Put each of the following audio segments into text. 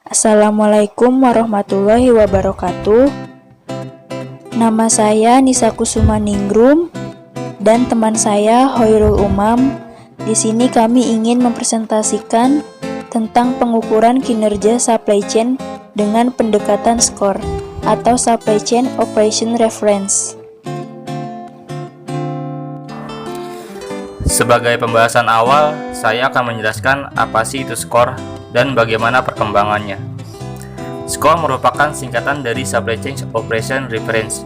Assalamualaikum warahmatullahi wabarakatuh. Nama saya Nisa Kusuma Ningrum dan teman saya Hoirul Umam. Di sini kami ingin mempresentasikan tentang pengukuran kinerja supply chain dengan pendekatan SCORE atau Supply Chain Operation Reference. Sebagai pembahasan awal, saya akan menjelaskan apa sih itu SCORE dan bagaimana perkembangannya. SCORE merupakan singkatan dari Supply Chain Operation Reference.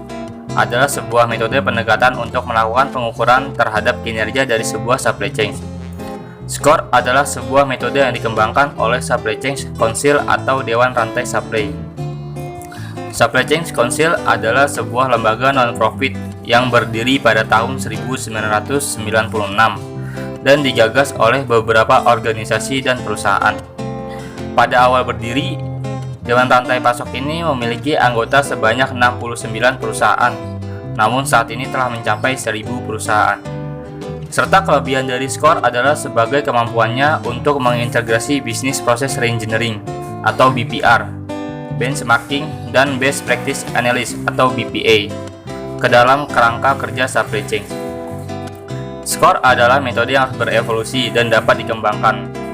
Adalah sebuah metode pendekatan untuk melakukan pengukuran terhadap kinerja dari sebuah supply chain. SCORE adalah sebuah metode yang dikembangkan oleh Supply Chain Council atau Dewan Rantai Supply. Supply Chain Council adalah sebuah lembaga non-profit yang berdiri pada tahun 1996 dan digagas oleh beberapa organisasi dan perusahaan. Pada awal berdiri, Dewan Rantai Pasok ini memiliki anggota sebanyak 69 perusahaan, namun saat ini telah mencapai 1000 perusahaan. Serta kelebihan dari SCORE adalah sebagai kemampuannya untuk mengintegrasi Business Process Reengineering atau BPR, Benchmarking, dan Best Practice Analysis atau BPA ke dalam kerangka kerja supply chain. SCORE adalah metode yang berevolusi dan dapat dikembangkan.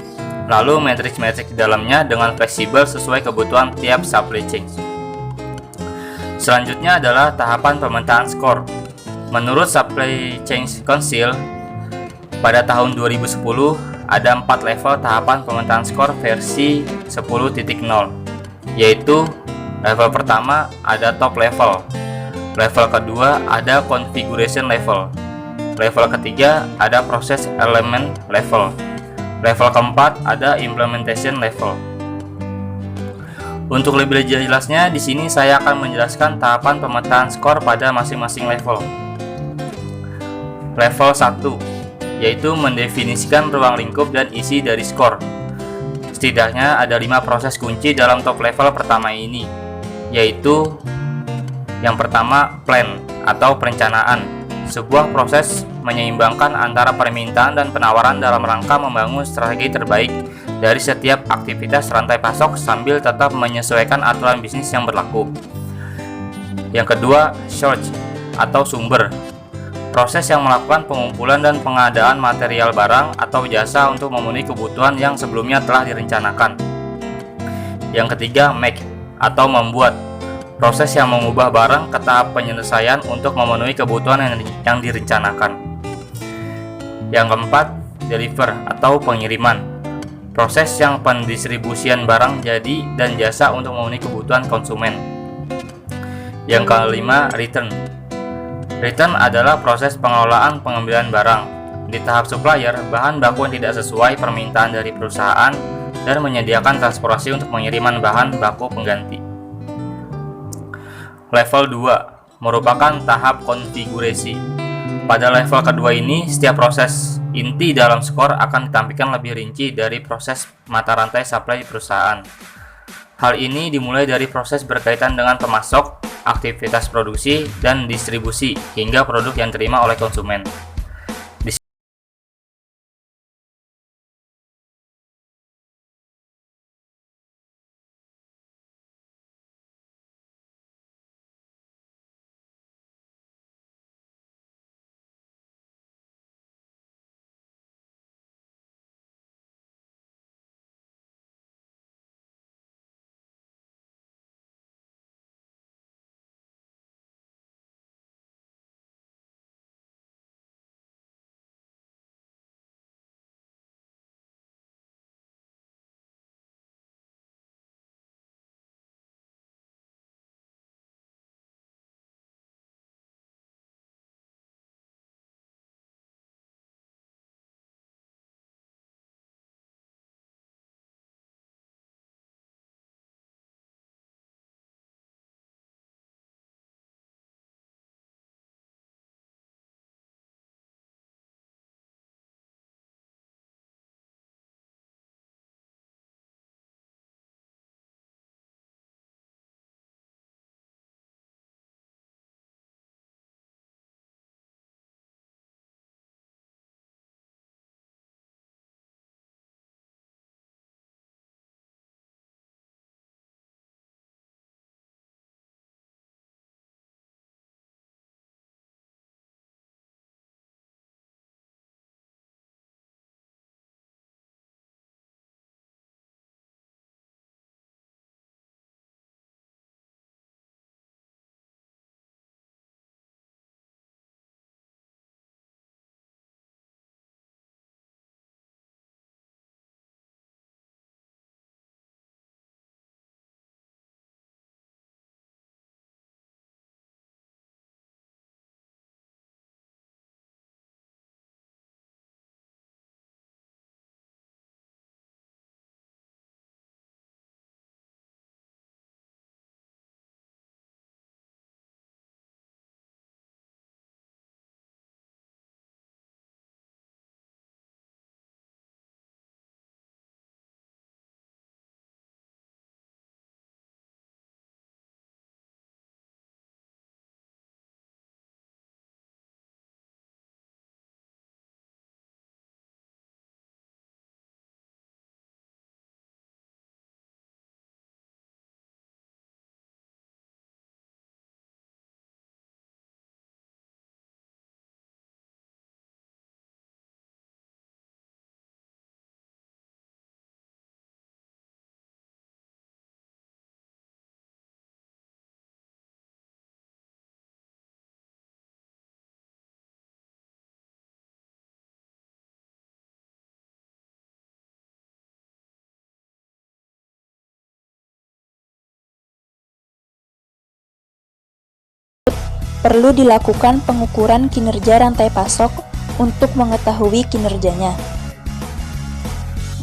Lalu matriks-matriks di dalamnya dengan fleksibel sesuai kebutuhan tiap supply chain. Selanjutnya adalah tahapan pemetaan SCORE. Menurut Supply Chain Council, pada tahun 2010 ada 4 level tahapan pemetaan SCORE versi 10.0, yaitu level pertama ada top level, level kedua ada configuration level, level ketiga ada process element level, level keempat ada implementation level. Untuk lebih jelasnya, di sini saya akan menjelaskan tahapan pemetaan SCORE pada masing-masing level. Level 1, yaitu mendefinisikan ruang lingkup dan isi dari SCORE. Setidaknya ada 5 proses kunci dalam top level pertama ini, yaitu yang pertama, plan atau perencanaan. Sebuah proses menyeimbangkan antara permintaan dan penawaran dalam rangka membangun strategi terbaik dari setiap aktivitas rantai pasok sambil tetap menyesuaikan aturan bisnis yang berlaku. Yang kedua, source atau sumber. Proses yang melakukan pengumpulan dan pengadaan material barang atau jasa untuk memenuhi kebutuhan yang sebelumnya telah direncanakan. Yang ketiga, make atau membuat. Proses yang mengubah barang ke tahap penyelesaian untuk memenuhi kebutuhan yang direncanakan. Yang keempat, deliver atau pengiriman. Proses yang pendistribusian barang jadi dan jasa untuk memenuhi kebutuhan konsumen. Yang kelima, return. Return adalah proses pengelolaan pengambilan barang. Di tahap supplier, bahan baku yang tidak sesuai permintaan dari perusahaan dan menyediakan transportasi untuk pengiriman bahan baku pengganti. Level 2 merupakan tahap konfigurasi. Pada level kedua ini, setiap proses inti dalam SCORE akan ditampilkan lebih rinci dari proses mata rantai supply perusahaan. Hal ini dimulai dari proses berkaitan dengan pemasok, aktivitas produksi, dan distribusi, hingga produk yang diterima oleh konsumen. perlu dilakukan pengukuran kinerja rantai pasok untuk mengetahui kinerjanya.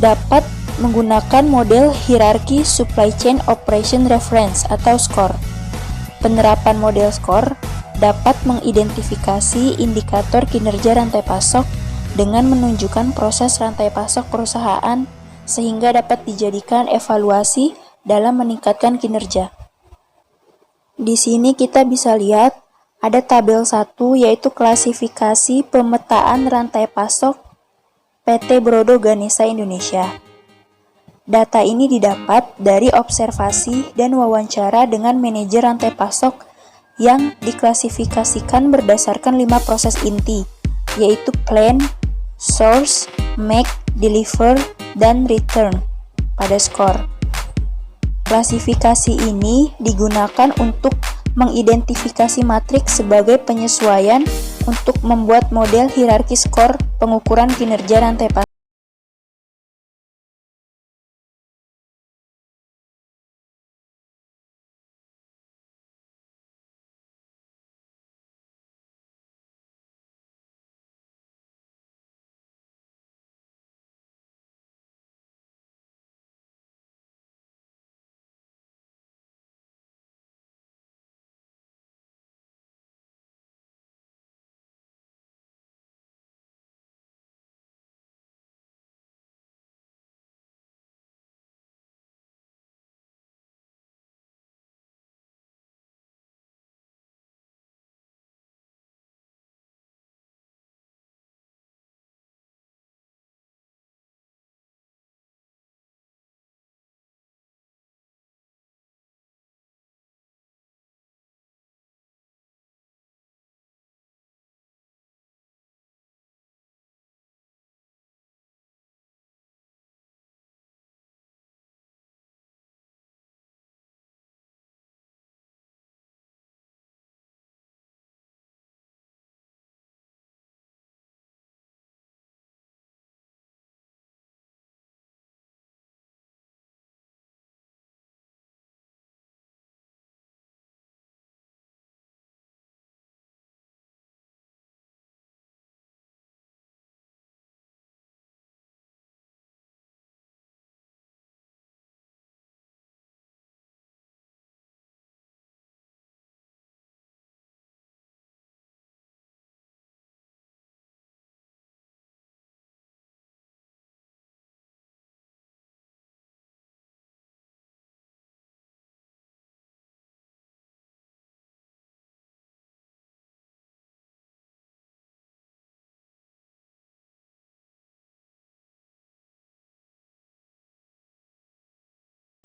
Dapat menggunakan model hierarki Supply Chain Operation Reference atau SCORE. Penerapan model SCORE dapat mengidentifikasi indikator kinerja rantai pasok dengan menunjukkan proses rantai pasok perusahaan sehingga dapat dijadikan evaluasi dalam meningkatkan kinerja. Di sini kita bisa lihat ada tabel 1 yaitu klasifikasi pemetaan rantai pasok PT Brodo Ganesha Indonesia. Data ini didapat dari observasi dan wawancara dengan manajer rantai pasok yang diklasifikasikan berdasarkan 5 proses inti, yaitu plan, source, make, deliver, dan return pada SCORE. Klasifikasi ini digunakan untuk mengidentifikasi matriks sebagai penyesuaian untuk membuat model hierarki SCORE pengukuran kinerja rantai pasok.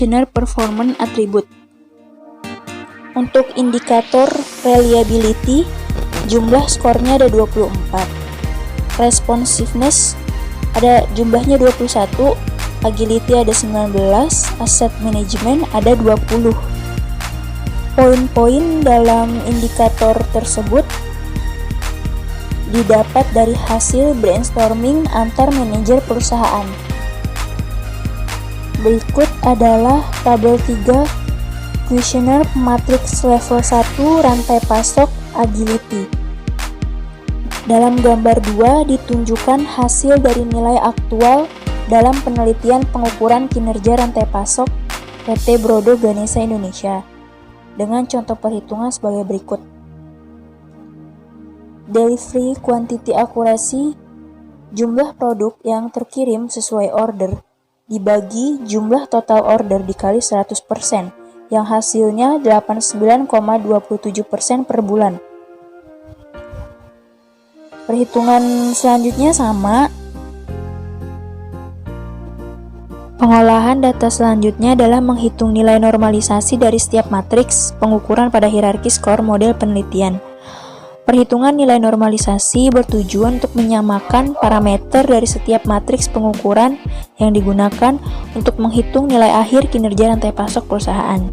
Operational Performance Attribute. Untuk indikator reliability, jumlah skornya ada 24. Responsiveness ada jumlahnya 21, agility ada 19, asset management ada 20. Poin-poin dalam indikator tersebut didapat dari hasil brainstorming antar manajer perusahaan. Berikut adalah tabel 3 questionnaire matrix level 1 rantai pasok agility. Dalam gambar 2 ditunjukkan hasil dari nilai aktual dalam penelitian pengukuran kinerja rantai pasok PT Brodo Ganesha Indonesia dengan contoh perhitungan sebagai berikut. Delivery quantity accuracy, jumlah produk yang terkirim sesuai order dibagi jumlah total order dikali 100%, yang hasilnya 89,27% per bulan. Perhitungan selanjutnya sama. Pengolahan data selanjutnya adalah menghitung nilai normalisasi dari setiap matriks pengukuran pada hierarki skor model penelitian. Perhitungan nilai normalisasi bertujuan untuk menyamakan parameter dari setiap matriks pengukuran yang digunakan untuk menghitung nilai akhir kinerja rantai pasok perusahaan.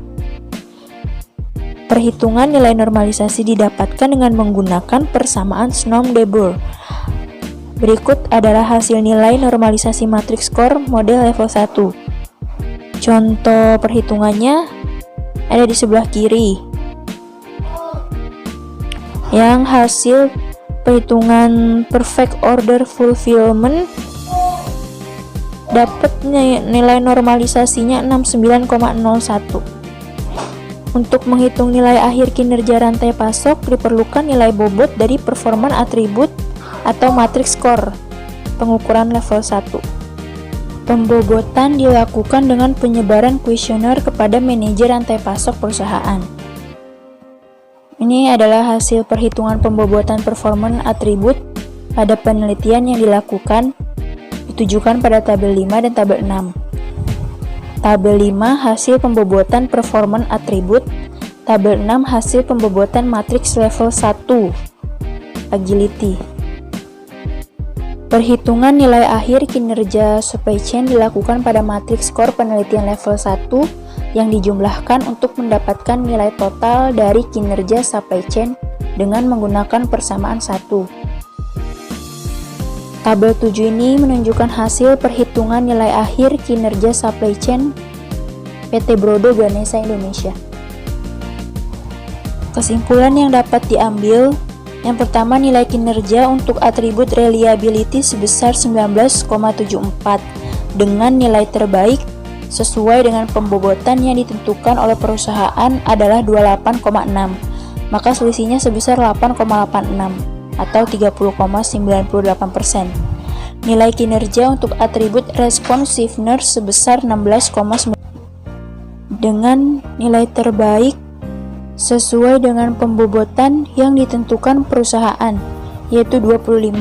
Perhitungan nilai normalisasi didapatkan dengan menggunakan persamaan Snom-de-Boer. Berikut adalah hasil nilai normalisasi matriks skor model level 1. Contoh perhitungannya ada di sebelah kiri. yang hasil perhitungan perfect order fulfillment dapat nilai normalisasinya 69,01. Untuk menghitung nilai akhir kinerja rantai pasok diperlukan nilai bobot dari performance atribut atau matriks skor pengukuran level 1. Pembobotan dilakukan dengan penyebaran kuesioner kepada manajer rantai pasok perusahaan. Ini adalah hasil perhitungan pembobotan performance atribut pada penelitian yang dilakukan, ditujukan pada tabel 5 dan tabel 6. Tabel 5 hasil pembobotan performance atribut, tabel 6 hasil pembobotan matriks level 1 agility. Perhitungan nilai akhir kinerja supply chain dilakukan pada matriks skor penelitian level 1 yang dijumlahkan untuk mendapatkan nilai total dari kinerja supply chain dengan menggunakan persamaan 1. Tabel 7 ini menunjukkan hasil perhitungan nilai akhir kinerja supply chain PT Brodo Ganesha Indonesia. Kesimpulan yang dapat diambil, yang pertama, nilai kinerja untuk atribut reliability sebesar 19,74 dengan nilai terbaik sesuai dengan pembobotan yang ditentukan oleh perusahaan adalah 28,6, maka selisihnya sebesar 8,86 atau 30,98%. Nilai kinerja untuk atribut responsiveness sebesar 16,9 dengan nilai terbaik sesuai dengan pembobotan yang ditentukan perusahaan, yaitu 25,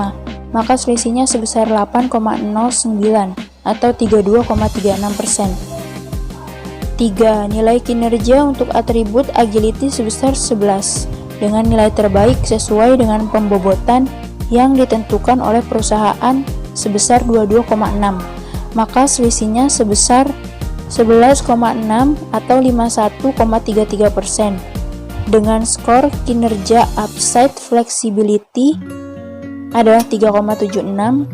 maka selisihnya sebesar 8,09 atau 32,36%. 3. Nilai kinerja untuk atribut agility sebesar 11 dengan nilai terbaik sesuai dengan pembobotan yang ditentukan oleh perusahaan sebesar 22,6, maka selisihnya sebesar 11,6 atau 51,33%. Dengan skor kinerja upside flexibility adalah 3,76,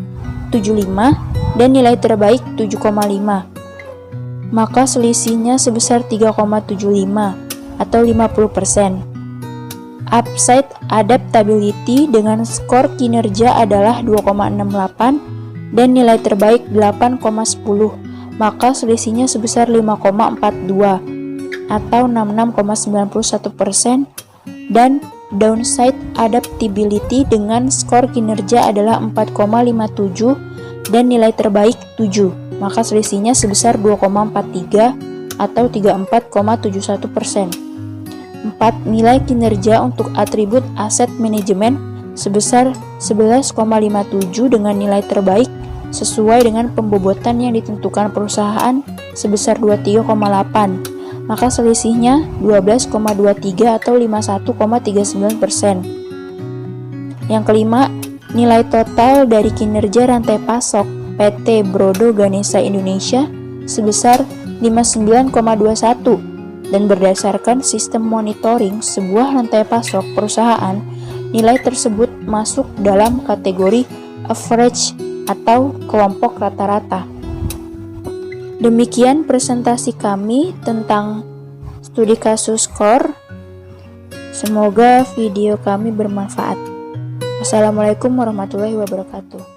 75, dan nilai terbaik 7,5, maka selisihnya sebesar 3,75 atau 50%. Upside adaptability dengan skor kinerja adalah 2,68 dan nilai terbaik 8,10, maka selisihnya sebesar 5,42 atau 66,91%, dan downside adaptability dengan skor kinerja adalah 4,57 dan nilai terbaik 7, maka selisihnya sebesar 2,43 atau 34,71%. 4. Nilai kinerja untuk atribut aset manajemen sebesar 11,57 dengan nilai terbaik sesuai dengan pembobotan yang ditentukan perusahaan sebesar 23,8, maka selisihnya 12,23 atau 51,39%. Yang kelima, nilai total dari kinerja rantai pasok PT Brodo Ganesha Indonesia sebesar 59,21 dan berdasarkan sistem monitoring sebuah rantai pasok perusahaan, nilai tersebut masuk dalam kategori average atau kelompok rata-rata. Demikian presentasi kami tentang studi kasus skor. Semoga video kami bermanfaat. Wassalamualaikum warahmatullahi wabarakatuh.